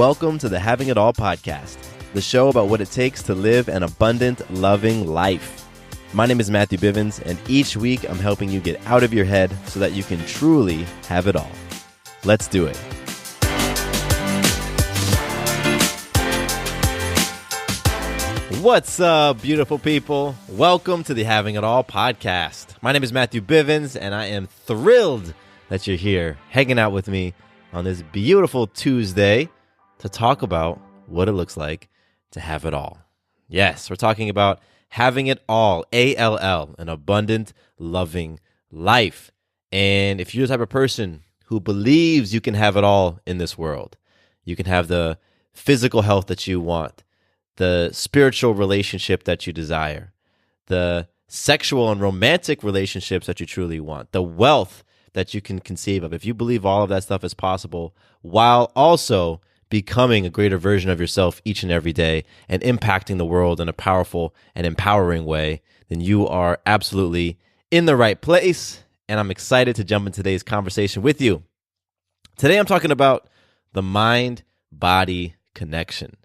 Welcome to the Having It All podcast, the show about what it takes to live an abundant, loving life. My name is Matthew Bivens, and each week I'm helping you get out of your head so that you can truly have it all. Let's do it. What's up, beautiful people? Welcome to the Having It All podcast. My name is Matthew Bivens, and I am thrilled that you're here hanging out with me on this beautiful Tuesday to talk about what it looks like to have it all. Yes, we're talking about having it all, A-L-L, an abundant, loving life. And if you're the type of person who believes you can have it all in this world, you can have the physical health that you want, the spiritual relationship that you desire, the sexual and romantic relationships that you truly want, the wealth that you can conceive of. If you believe all of that stuff is possible while also becoming a greater version of yourself each and every day and impacting the world in a powerful and empowering way, then you are absolutely in the right place. And I'm excited to jump into today's conversation with you. Today I'm talking about the mind-body connection.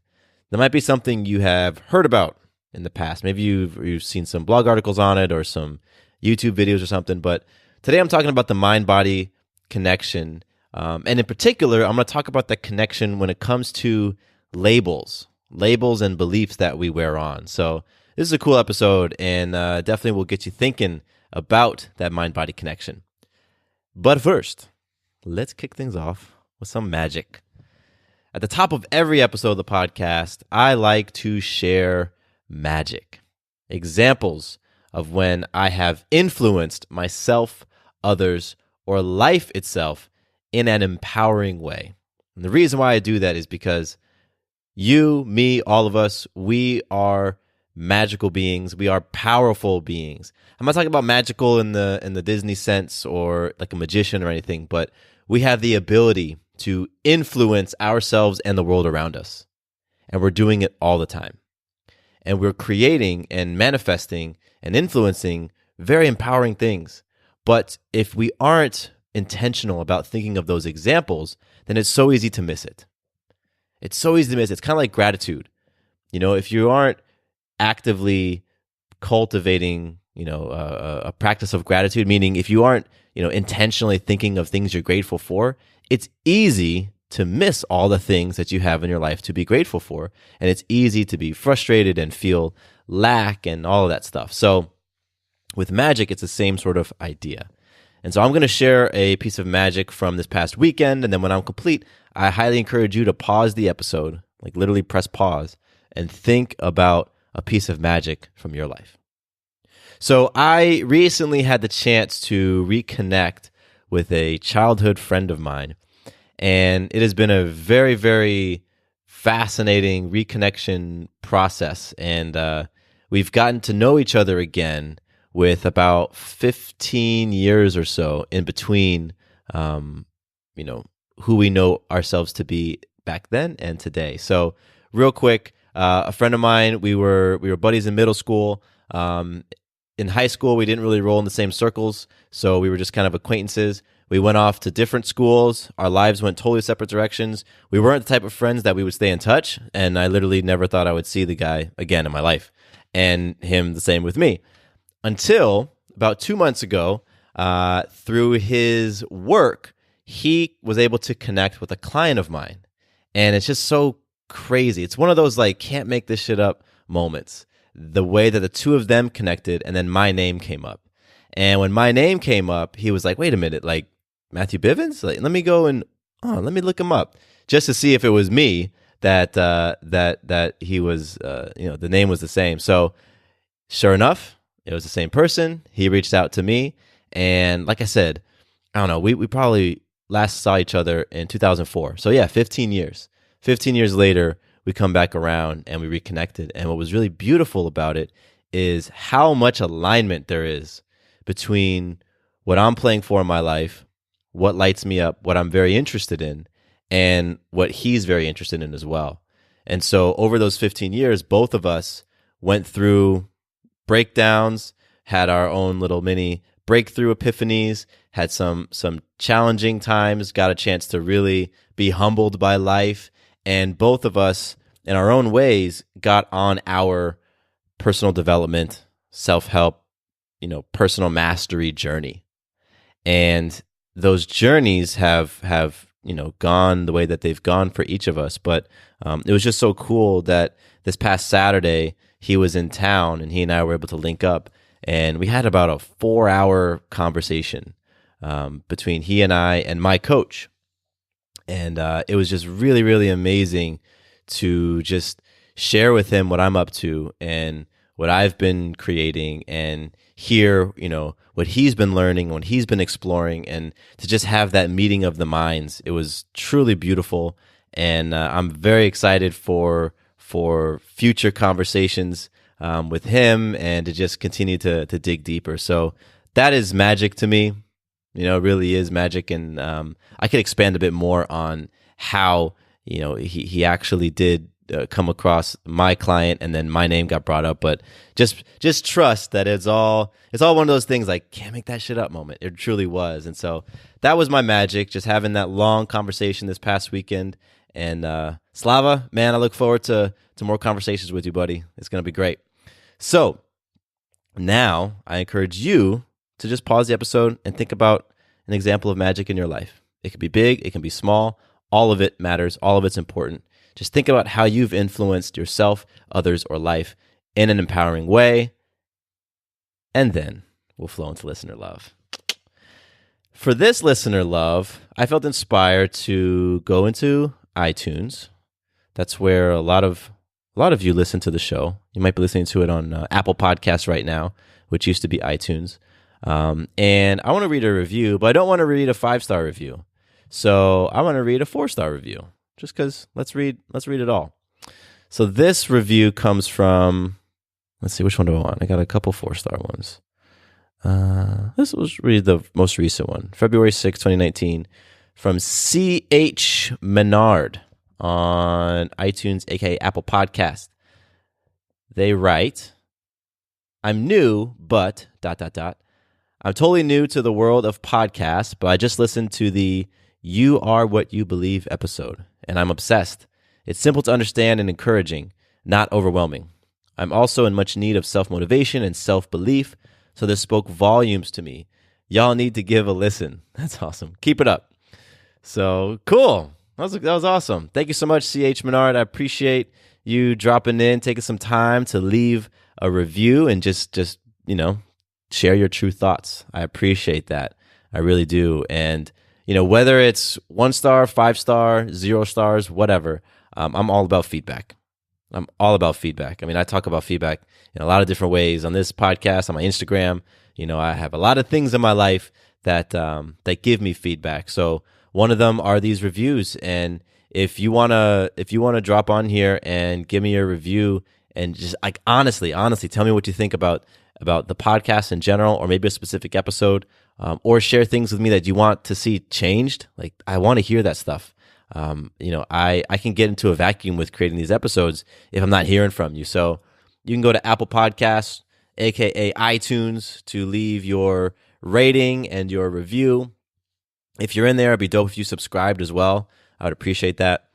That might be something you have heard about in the past. Maybe you've seen some blog articles on it or some YouTube videos or something. But today I'm talking about the mind-body connection. And in particular, I'm going to talk about the connection when it comes to labels and beliefs that we wear on. So this is a cool episode, and definitely will get you thinking about that mind-body connection. But first, let's kick things off with some magic. At the top of every episode of the podcast, I like to share magic, examples of when I have influenced myself, others, or life itself in an empowering way. And the reason why I do that is because you, me, all of us, we are magical beings. We are powerful beings. I'm not talking about magical in the Disney sense or like a magician or anything, but we have the ability to influence ourselves and the world around us. And we're doing it all the time. And we're creating and manifesting and influencing very empowering things. But if we aren't intentional about thinking of those examples, then it's so easy to miss it. It's so easy to miss it. It's kind of like gratitude. You know, if you aren't actively cultivating, a practice of gratitude, meaning if you aren't, intentionally thinking of things you're grateful for, it's easy to miss all the things that you have in your life to be grateful for. And it's easy to be frustrated and feel lack and all of that stuff. So with magic, it's the same sort of idea. And so I'm going to share a piece of magic from this past weekend. And then when I'm complete, I highly encourage you to pause the episode, like literally press pause, and think about a piece of magic from your life. So I recently had the chance to reconnect with a childhood friend of mine. And it has been a very, very fascinating reconnection process. And we've gotten to know each other again with about 15 years or so in between, who we know ourselves to be back then and today. So real quick, a friend of mine, we were buddies in middle school. In high school, we didn't really roll in the same circles, so we were just kind of acquaintances. We went off to different schools. Our lives went totally separate directions. We weren't the type of friends that we would stay in touch, and I literally never thought I would see the guy again in my life, and him the same with me. Until about 2 months ago, through his work, he was able to connect with a client of mine, and it's just so crazy. It's one of those like can't make this shit up moments. The way that the two of them connected, and then my name came up. And when my name came up, he was like, wait a minute, like Matthew Bivens? Like, let me go and let me look him up just to see if it was me that he was, the name was the same. So sure enough, it was the same person. He reached out to me. And like I said, I don't know, we probably last saw each other in 2004. So yeah, 15 years. 15 years later, we come back around and we reconnected. And what was really beautiful about it is how much alignment there is between what I'm playing for in my life, what lights me up, what I'm very interested in, and what he's very interested in as well. And so over those 15 years, both of us went through breakdowns, had our own little mini breakthrough epiphanies, had some challenging times, got a chance to really be humbled by life, and both of us, in our own ways, got on our personal development, self-help, personal mastery journey. And those journeys have gone the way that they've gone for each of us. But it was just so cool that this past Saturday he was in town and he and I were able to link up, and we had about a 4-hour conversation between he and I and my coach. And it was just really, really amazing to just share with him what I'm up to and what I've been creating, and hear, what he's been learning, what he's been exploring, and to just have that meeting of the minds. It was truly beautiful, and I'm very excited for future conversations with him, and to just continue to dig deeper. So that is magic to me. It really is magic, and I could expand a bit more on how he actually did come across my client, and then my name got brought up. But just trust that it's all one of those things, like, can't make that shit up moment. It truly was. And so that was my magic, just having that long conversation this past weekend. And Slava, man, I look forward to more conversations with you, buddy. It's going to be great. So now I encourage you to just pause the episode and think about an example of magic in your life. It can be big, it can be small. All of it matters. All of it's important. Just think about how you've influenced yourself, others, or life in an empowering way, and then we'll flow into listener love. For this listener love, I felt inspired to go into iTunes. That's where a lot of you listen to the show. You might be listening to it on Apple Podcasts right now, which used to be iTunes. And I want to read a review, but I don't want to read a 5-star review. So I want to read a 4-star review, just because let's read it all. So this review comes from, let's see, which one do I want? I got a couple 4-star ones. This was read the most recent one, February 6, 2019, from C.H. Menard on iTunes, aka Apple Podcast. They write, I'm new, but ... I'm totally new to the world of podcasts, but I just listened to the You Are What You Believe episode, and I'm obsessed. It's simple to understand and encouraging, not overwhelming. I'm also in much need of self-motivation and self-belief, so this spoke volumes to me. Y'all need to give a listen. That's awesome. Keep it up. So, cool. That was awesome. Thank you so much, C.H. Menard. I appreciate you dropping in, taking some time to leave a review and just share your true thoughts. I appreciate that. I really do. And whether it's 1 star, 5 star, 0 stars, whatever, I'm all about feedback. I'm all about feedback. I mean, I talk about feedback in a lot of different ways on this podcast, on my Instagram. I have a lot of things in my life that give me feedback. So one of them are these reviews. And if you wanna drop on here and give me your review and just like honestly tell me what you think about the podcast in general, or maybe a specific episode, or share things with me that you want to see changed. Like, I want to hear that stuff. I can get into a vacuum with creating these episodes if I'm not hearing from you. So you can go to Apple Podcasts, aka iTunes, to leave your rating and your review. If you're in there, it'd be dope if you subscribed as well. I would appreciate that.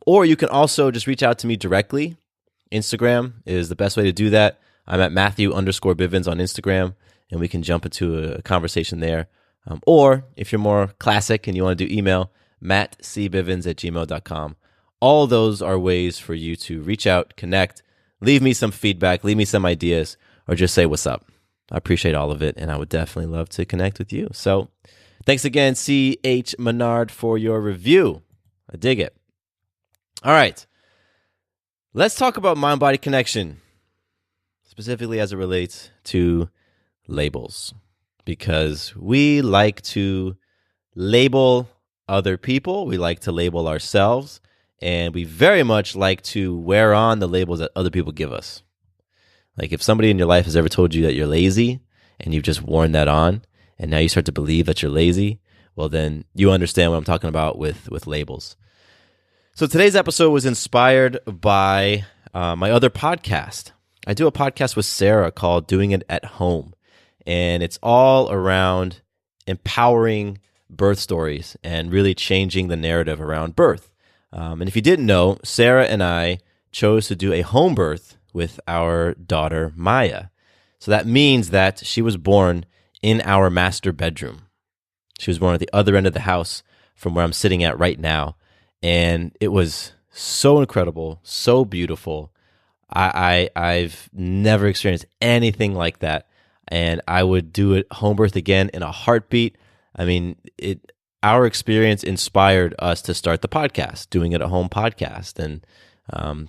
Or you can also just reach out to me directly. Instagram is the best way to do that. I'm at Matthew_Bivens on Instagram, and we can jump into a conversation there. Or if you're more classic and you want to do email, mattcbivens@gmail.com. All those are ways for you to reach out, connect, leave me some feedback, leave me some ideas, or just say what's up. I appreciate all of it, and I would definitely love to connect with you. So thanks again, C.H. Menard, for your review. I dig it. All right. Let's talk about mind-body connection, specifically as it relates to labels, because we like to label other people, we like to label ourselves, and we very much like to wear on the labels that other people give us. Like, if somebody in your life has ever told you that you're lazy and you've just worn that on, and now you start to believe that you're lazy, well, then you understand what I'm talking about with labels. So today's episode was inspired by my other podcast. I do a podcast with Sarah called Doing It at Home, and it's all around empowering birth stories and really changing the narrative around birth. And if you didn't know, Sarah and I chose to do a home birth with our daughter, Maya. So that means that she was born in our master bedroom. She was born at the other end of the house from where I'm sitting at right now. And it was so incredible, so beautiful. I've never experienced anything like that. And I would do it home birth again in a heartbeat. I mean, our experience inspired us to start the podcast, doing it at home podcast. And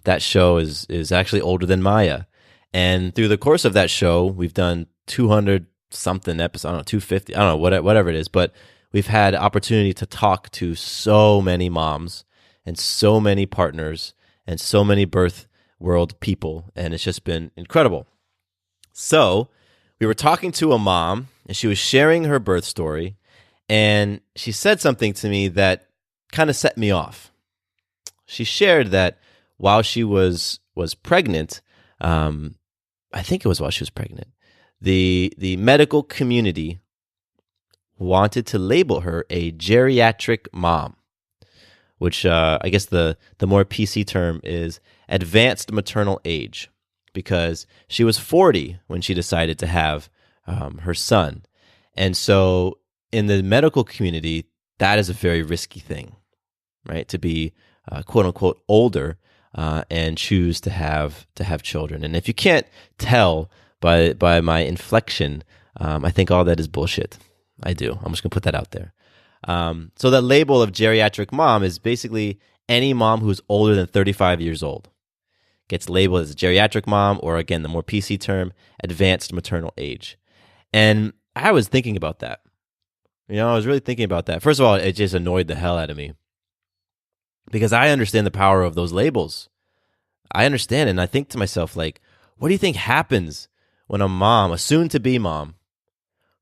that show is actually older than Maya. And through the course of that show, we've done 200 something episodes, I don't know, 250, I don't know, whatever it is. But we've had opportunity to talk to so many moms and so many partners and so many birth world people. And it's just been incredible. So we were talking to a mom and she was sharing her birth story. And she said something to me that kind of set me off. She shared that while she was pregnant, I think it was while she was pregnant, the medical community wanted to label her a geriatric mom, which I guess the more PC term is advanced maternal age, because she was 40 when she decided to have her son. And so in the medical community, that is a very risky thing, right? To be quote unquote older and choose to have children. And if you can't tell by my inflection, I think all that is bullshit. I do. I'm just gonna put that out there. So the label of geriatric mom is basically any mom who's older than 35 years old gets labeled as a geriatric mom, or again, the more PC term, advanced maternal age. And I was thinking about that. I was really thinking about that. First of all, it just annoyed the hell out of me because I understand the power of those labels. I understand, and I think to myself, like, what do you think happens when a mom, a soon-to-be mom,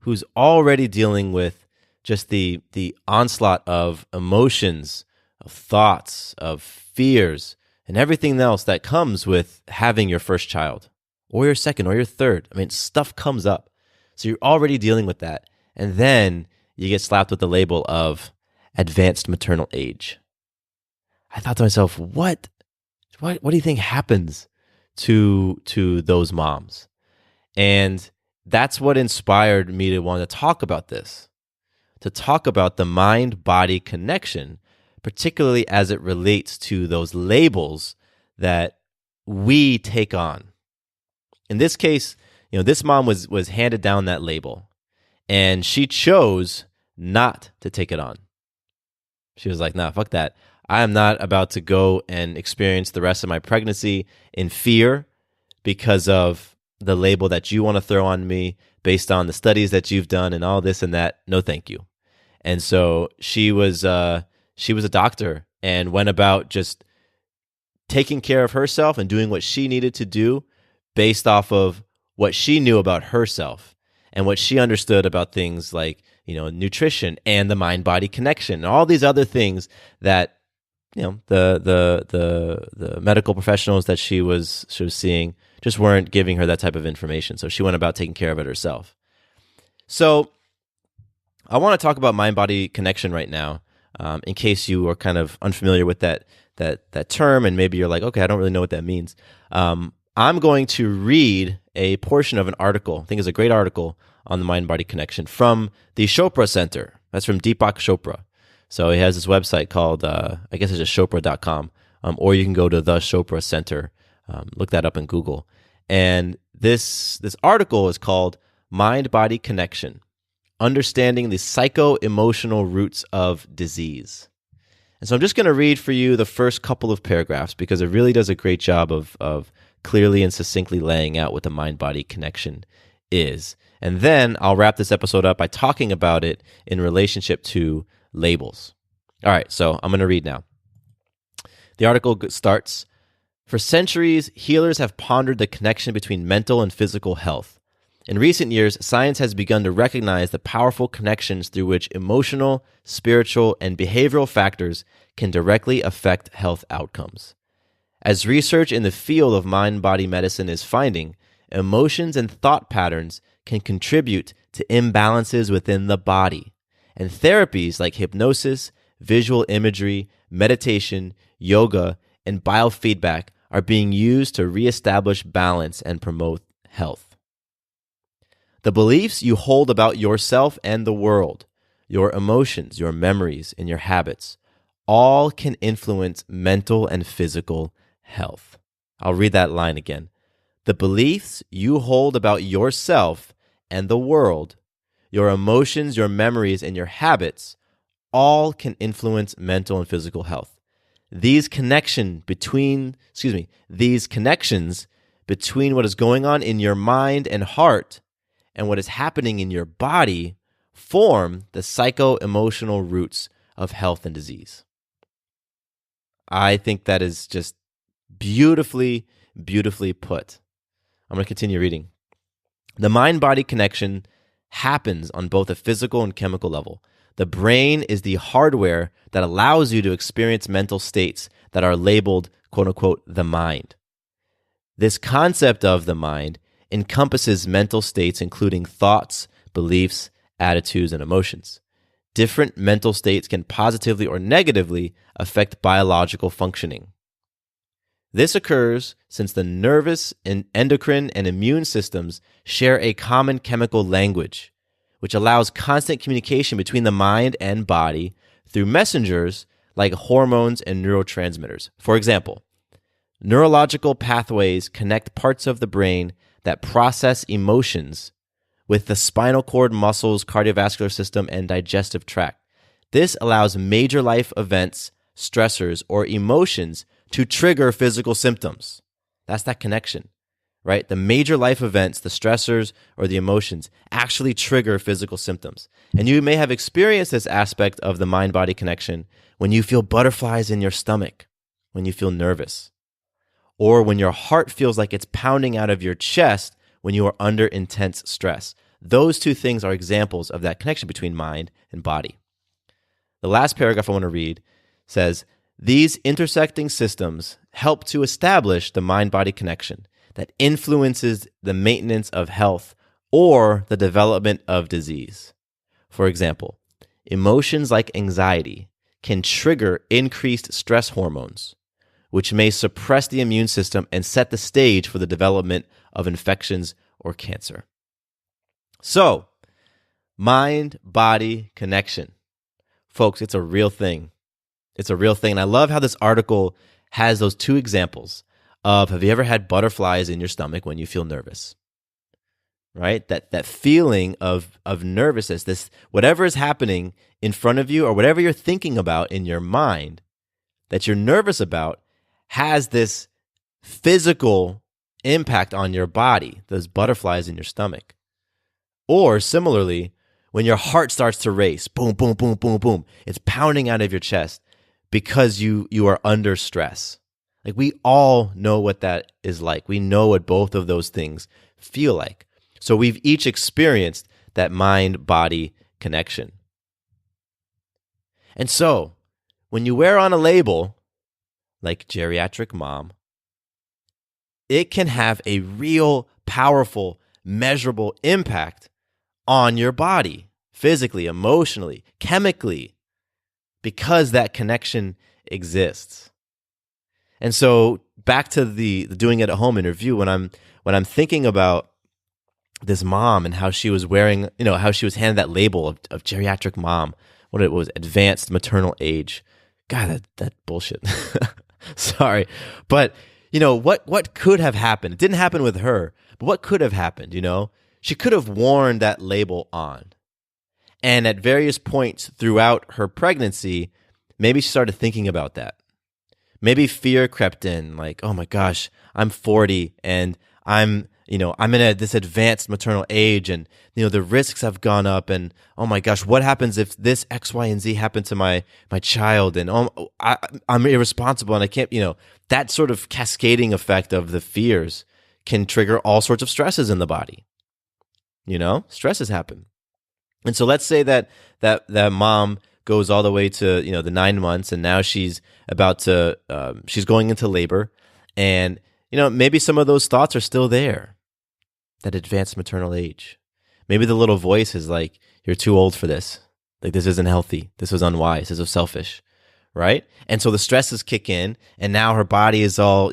who's already dealing with just the onslaught of emotions, of thoughts, of fears, and everything else that comes with having your first child, or your second, or your third. I mean, stuff comes up. So you're already dealing with that. And then you get slapped with the label of advanced maternal age. I thought to myself, what do you think happens to those moms? And that's what inspired me to want to talk about this, to talk about the mind-body connection, particularly as it relates to those labels that we take on. In this case, this mom was handed down that label, and she chose not to take it on. She was like, nah, fuck that. I am not about to go and experience the rest of my pregnancy in fear because of the label that you want to throw on me based on the studies that you've done and all this and that. No, thank you. And so she was a doctor and went about just taking care of herself and doing what she needed to do based off of what she knew about herself and what she understood about things like, nutrition and the mind-body connection and all these other things that, the medical professionals that she was seeing just weren't giving her that type of information. So she went about taking care of it herself. So I want to talk about mind-body connection right now, in case you are kind of unfamiliar with that term, and maybe you're like, okay, I don't really know what that means. I'm going to read a portion of an article. I think it's a great article on the mind-body connection from the Chopra Center. That's from Deepak Chopra. So he has this website called, I guess it's just chopra.com, or you can go to the Chopra Center. Look that up in Google. And this article is called Mind-Body Connection, Understanding the Psycho-Emotional Roots of Disease. And so I'm just going to read for you the first couple of paragraphs because it really does a great job of clearly and succinctly laying out what the mind-body connection is. And then I'll wrap this episode up by talking about it in relationship to labels. All right, so I'm going to read now. The article starts, for centuries, healers have pondered the connection between mental and physical health. In recent years, science has begun to recognize the powerful connections through which emotional, spiritual, and behavioral factors can directly affect health outcomes. As research in the field of mind-body medicine is finding, emotions and thought patterns can contribute to imbalances within the body, and therapies like hypnosis, visual imagery, meditation, yoga, and biofeedback are being used to reestablish balance and promote health. The beliefs you hold about yourself and the world, your emotions, your memories, and your habits, all can influence mental and physical health. I'll read that line again. The beliefs you hold about yourself and the world, your emotions, your memories, and your habits, all can influence mental and physical health. These connections between what is going on in your mind and heart and what is happening in your body form the psycho-emotional roots of health and disease. I think that is just beautifully, beautifully put. I'm going to continue reading. The mind-body connection happens on both a physical and chemical level. The brain is the hardware that allows you to experience mental states that are labeled, quote unquote, the mind. This concept of the mind encompasses mental states including thoughts, beliefs, attitudes, and emotions. Different mental states can positively or negatively affect biological functioning. This occurs since the nervous, and endocrine, and immune systems share a common chemical language, which allows constant communication between the mind and body through messengers like hormones and neurotransmitters. For example, neurological pathways connect parts of the brain that process emotions with the spinal cord, muscles, cardiovascular system, and digestive tract. This allows major life events, stressors, or emotions to trigger physical symptoms. That's that connection, right? The major life events, the stressors, or the emotions actually trigger physical symptoms. And you may have experienced this aspect of the mind-body connection when you feel butterflies in your stomach, when you feel nervous, or when your heart feels like it's pounding out of your chest when you are under intense stress. Those two things are examples of that connection between mind and body. The last paragraph I want to read says, these intersecting systems help to establish the mind-body connection that influences the maintenance of health or the development of disease. For example, emotions like anxiety can trigger increased stress hormones, which may suppress the immune system and set the stage for the development of infections or cancer. So, mind-body connection. Folks, it's a real thing. It's a real thing. And I love how this article has those two examples of, have you ever had butterflies in your stomach when you feel nervous? Right? That feeling of nervousness, this whatever is happening in front of you or whatever you're thinking about in your mind that you're nervous about has this physical impact on your body, those butterflies in your stomach. Or similarly, when your heart starts to race, boom, boom, boom, boom, boom, it's pounding out of your chest because you are under stress. Like, we all know what that is like. We know what both of those things feel like. So we've each experienced that mind-body connection. And so, when you wear on a label like geriatric mom, it can have a real, powerful, measurable impact on your body, physically, emotionally, chemically, because that connection exists. And so back to the doing it at home interview, when I'm thinking about this mom and how she was wearing, how she was handed that label of geriatric mom, what it was, advanced maternal age. God, that bullshit. Sorry. But, what could have happened? It didn't happen with her, but what could have happened, She could have worn that label on. And at various points throughout her pregnancy, maybe she started thinking about that. Maybe fear crept in, like, oh my gosh, I'm 40 and I'm in this advanced maternal age, and the risks have gone up, and oh my gosh, what happens if this X, Y, and Z happened to my child, and I'm irresponsible, and I can't, that sort of cascading effect of the fears can trigger all sorts of stresses in the body. Stresses happen. And so let's say that mom goes all the way to, the 9 months, and now she's about to, she's going into labor, and, maybe some of those thoughts are still there, that advanced maternal age. Maybe the little voice is like, you're too old for this. Like, this isn't healthy. This was unwise. This was selfish, right? And so the stresses kick in, and now her body is all,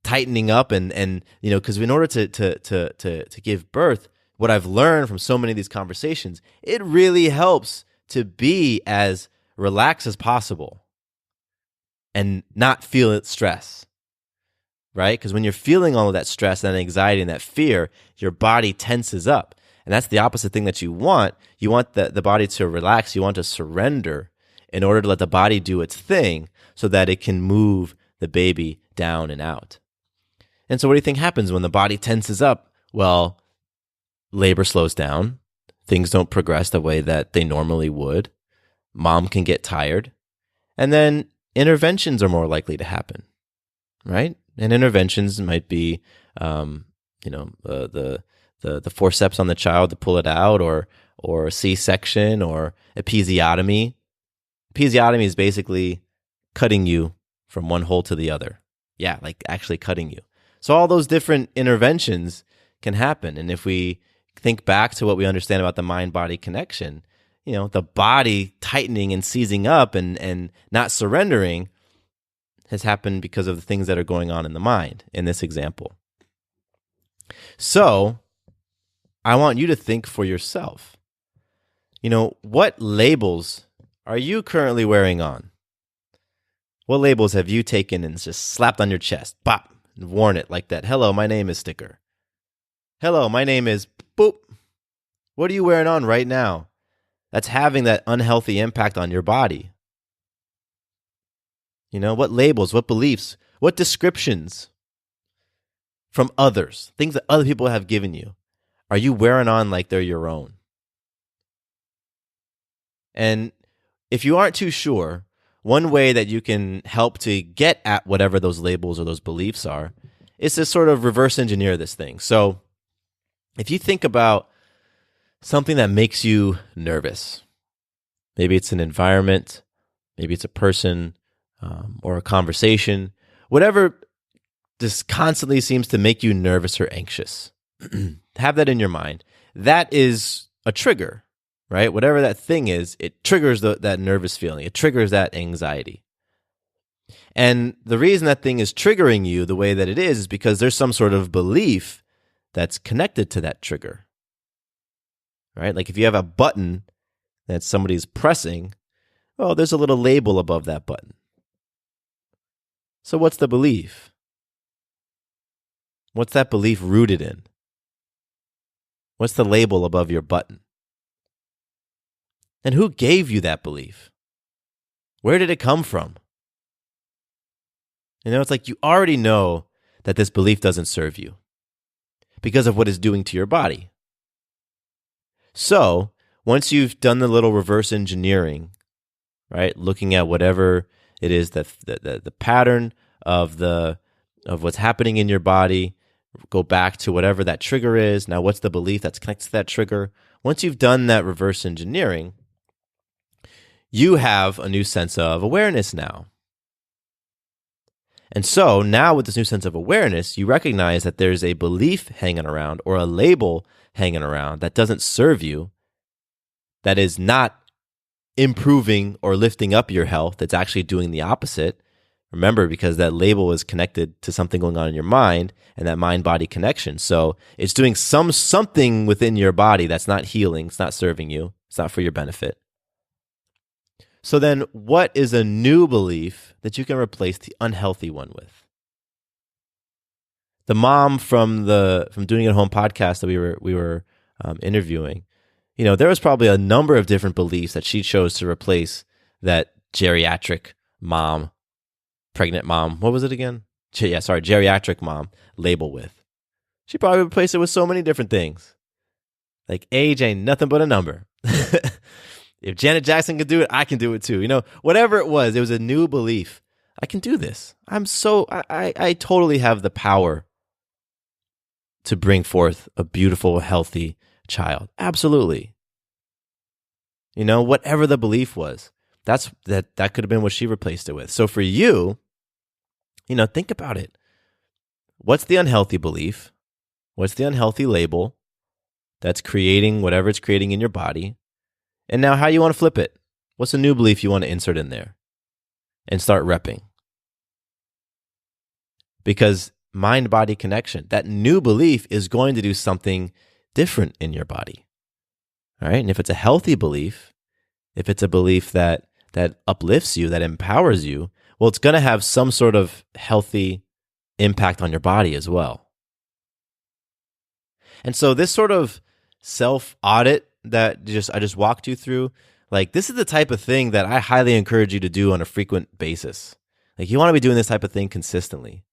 tightening up, and because in order to give birth, what I've learned from so many of these conversations, it really helps to be as relaxed as possible and not feel stress, right? Because when you're feeling all of that stress and anxiety and that fear, your body tenses up. And that's the opposite thing that you want. You want the body to relax. You want to surrender in order to let the body do its thing so that it can move the baby down and out. And so what do you think happens when the body tenses up? Well, labor slows down. Things don't progress the way that they normally would. Mom can get tired. And then interventions are more likely to happen, right? And interventions might be, the forceps on the child to pull it out, or a C-section, or episiotomy. Episiotomy is basically cutting you from one hole to the other. Yeah, like actually cutting you. So all those different interventions can happen. And if we think back to what we understand about the mind-body connection, the body tightening and seizing up and not surrendering has happened because of the things that are going on in the mind in this example. So I want you to think for yourself. What labels are you currently wearing on? What labels have you taken and just slapped on your chest, bop, and worn it like that? Hello, my name is sticker. Hello, my name is boop. What are you wearing on right now that's having that unhealthy impact on your body? What labels, what beliefs, what descriptions from others, things that other people have given you, are you wearing on like they're your own? And if you aren't too sure, one way that you can help to get at whatever those labels or those beliefs are is to sort of reverse engineer this thing. So if you think about something that makes you nervous, maybe it's an environment, maybe it's a person, or a conversation, whatever just constantly seems to make you nervous or anxious, have that in your mind. That is a trigger, right? Whatever that thing is, it triggers that nervous feeling. It triggers that anxiety. And the reason that thing is triggering you the way that it is because there's some sort of belief that's connected to that trigger, right? Like if you have a button that somebody's pressing, well, there's a little label above that button. So what's the belief? What's that belief rooted in? What's the label above your button? And who gave you that belief? Where did it come from? It's like you already know that this belief doesn't serve you because of what it's doing to your body. So once you've done the little reverse engineering, right, looking at whatever it is that the pattern of what's happening in your body, go back to whatever that trigger is. Now, what's the belief that's connected to that trigger? Once you've done that reverse engineering, you have a new sense of awareness now. And so now with this new sense of awareness, you recognize that there's a belief hanging around or a label hanging around that doesn't serve you, that is not improving or lifting up your health. It's actually doing the opposite. Remember, because that label is connected to something going on in your mind and that mind-body connection. So it's doing something within your body that's not healing. It's not serving you. It's not for your benefit. So then what is a new belief that you can replace the unhealthy one with? The mom from Doing It at Home podcast that we were interviewing, there was probably a number of different beliefs that she chose to replace that geriatric mom, pregnant mom, what was it again? Geriatric mom label with. She probably replaced it with so many different things. Like age ain't nothing but a number. If Janet Jackson could do it, I can do it too. Whatever it was a new belief. I can do this. I totally have the power to bring forth a beautiful, healthy child. Absolutely. Whatever the belief was, that could have been what she replaced it with. So for you, think about it. What's the unhealthy belief? What's the unhealthy label that's creating whatever it's creating in your body? And now how you want to flip it? What's a new belief you want to insert in there and start repping? Because mind-body connection, that new belief is going to do something different in your body. All right? And if it's a healthy belief, if it's a belief that uplifts you, that empowers you, well, it's going to have some sort of healthy impact on your body as well. And so this sort of self-audit that I just walked you through, like this is the type of thing that I highly encourage you to do on a frequent basis. Like you want to be doing this type of thing consistently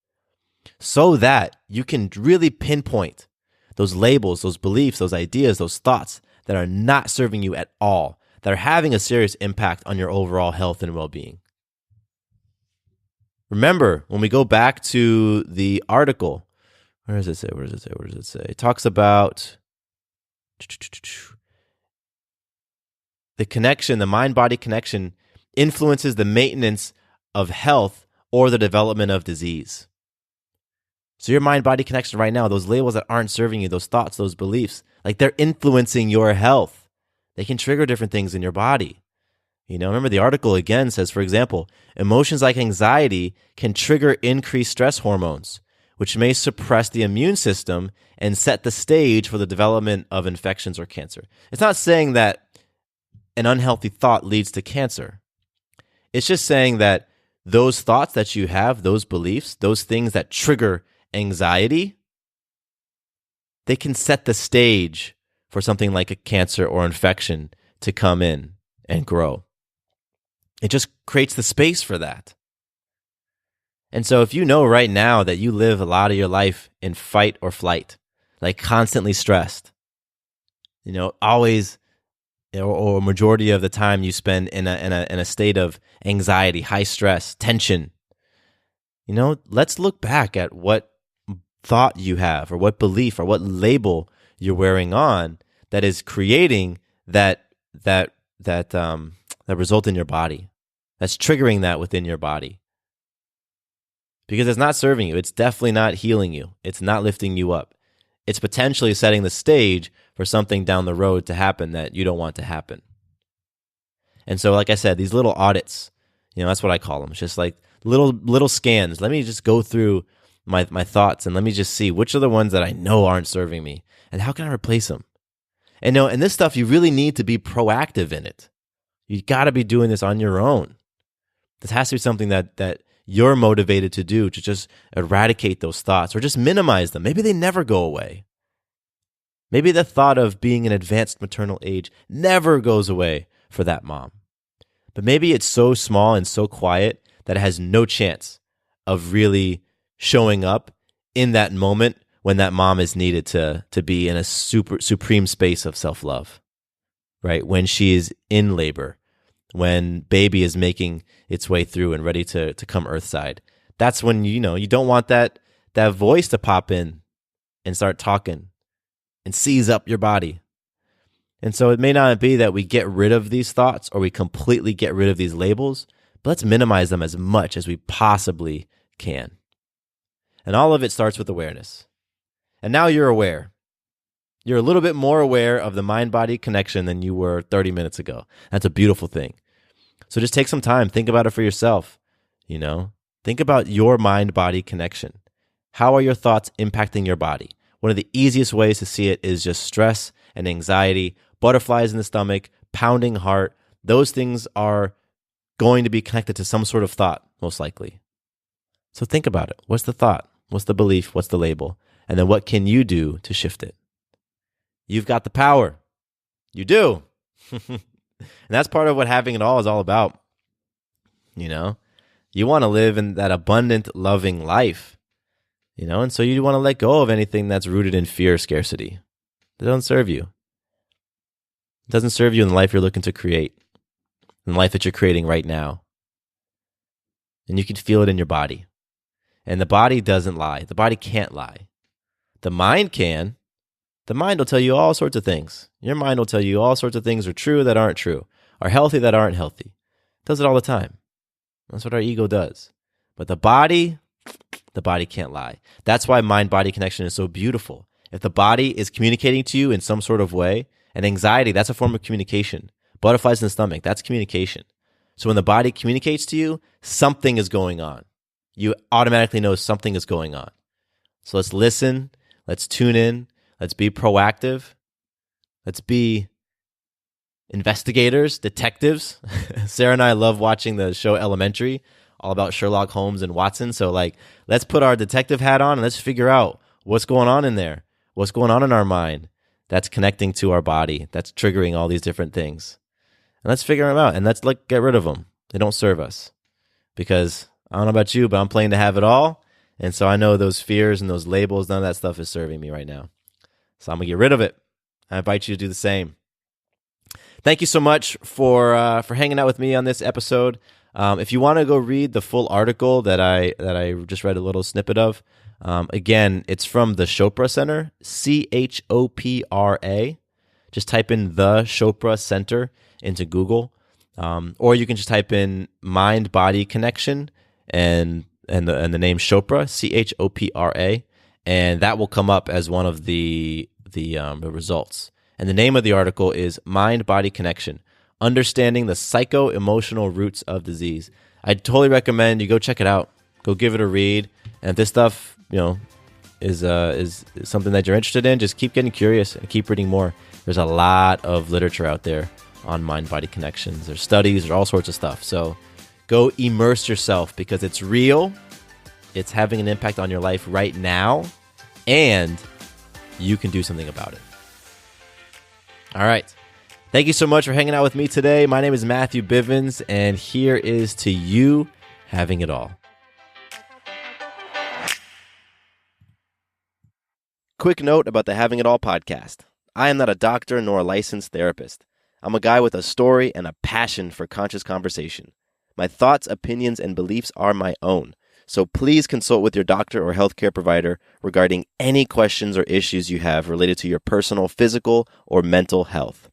so that you can really pinpoint those labels, those beliefs, those ideas, those thoughts that are not serving you at all, that are having a serious impact on your overall health and well-being. Remember, when we go back to the article, where does it say? It talks about the connection, the mind-body connection influences the maintenance of health or the development of disease. So your mind-body connection right now, those labels that aren't serving you, those thoughts, those beliefs, like they're influencing your health. They can trigger different things in your body. Remember the article again says, for example, emotions like anxiety can trigger increased stress hormones, which may suppress the immune system and set the stage for the development of infections or cancer. It's not saying that an unhealthy thought leads to cancer. It's just saying that those thoughts that you have, those beliefs, those things that trigger anxiety, they can set the stage for something like a cancer or infection to come in and grow. It just creates the space for that. And so if you know right now that you live a lot of your life in fight or flight, like constantly stressed, always or majority of the time you spend in a state of anxiety, high stress, tension, let's look back at what thought you have or what belief or what label you're wearing on that is creating that result in your body, that's triggering that within your body. Because it's not serving you. It's definitely not healing you. It's not lifting you up. It's potentially setting the stage for something down the road to happen that you don't want to happen. And so, like I said, these little audits, that's what I call them. It's just like little scans. Let me just go through my thoughts and let me just see which are the ones that I know aren't serving me and how can I replace them. And and this stuff, you really need to be proactive in it. You got to be doing this on your own. This has to be something that you're motivated to do, to just eradicate those thoughts or just minimize them. Maybe they never go away. Maybe the thought of being an advanced maternal age never goes away for that mom. But maybe it's so small and so quiet that it has no chance of really showing up in that moment when that mom is needed to be in a supreme space of self-love, right? When she is in labor, when baby is making its way through and ready to come earthside. That's when, you don't want that voice to pop in and start talking and seize up your body. And so it may not be that we get rid of these thoughts or we completely get rid of these labels, but let's minimize them as much as we possibly can. And all of it starts with awareness. And now you're aware. You're a little bit more aware of the mind-body connection than you were 30 minutes ago. That's a beautiful thing. So just take some time. Think about it for yourself. Think about your mind-body connection. How are your thoughts impacting your body? One of the easiest ways to see it is just stress and anxiety, butterflies in the stomach, pounding heart. Those things are going to be connected to some sort of thought, most likely. So think about it. What's the thought? What's the belief? What's the label? And then what can you do to shift it? You've got the power. You do. And that's part of what having it all is all about. You want to live in that abundant, loving life, and so you want to let go of anything that's rooted in fear, scarcity. That doesn't serve you. It doesn't serve you in the life you're looking to create, in the life that you're creating right now. And you can feel it in your body. And the body doesn't lie. The body can't lie. The mind can. The mind will tell you all sorts of things. Your mind will tell you all sorts of things are true that aren't true, are healthy that aren't healthy. It does it all the time. That's what our ego does. But the body can't lie. That's why mind-body connection is so beautiful. If the body is communicating to you in some sort of way, and anxiety, that's a form of communication. Butterflies in the stomach, that's communication. So when the body communicates to you, something is going on. You automatically know something is going on. So let's listen, let's tune in, let's be proactive, let's be investigators, detectives. Sarah and I love watching the show Elementary, all about Sherlock Holmes and Watson. So let's put our detective hat on and let's figure out what's going on in there, what's going on in our mind that's connecting to our body, that's triggering all these different things. And let's figure them out and let's get rid of them. They don't serve us. Because I don't know about you, but I'm playing to have it all. And so I know those fears and those labels, none of that stuff is serving me right now. So I'm going to get rid of it. I invite you to do the same. Thank you so much for hanging out with me on this episode. If you want to go read the full article that I just read a little snippet of, again, it's from the Chopra Center, CHOPRA. Just type in the Chopra Center into Google, or you can just type in mind body connection and the name Chopra, CHOPRA, and that will come up as one of the results. And the name of the article is Mind Body Connection: Understanding the Psycho-Emotional Roots of Disease. I totally recommend you go check it out. Go give it a read. And if this stuff, is something that you're interested in, just keep getting curious and keep reading more. There's a lot of literature out there on mind-body connections. There's studies, there's all sorts of stuff. So go immerse yourself because it's real. It's having an impact on your life right now, and you can do something about it. All right. Thank you so much for hanging out with me today. My name is Matthew Bivens, and here is to you having it all. Quick note about the Having It All podcast. I am not a doctor nor a licensed therapist. I'm a guy with a story and a passion for conscious conversation. My thoughts, opinions, and beliefs are my own. So please consult with your doctor or healthcare provider regarding any questions or issues you have related to your personal, physical, or mental health.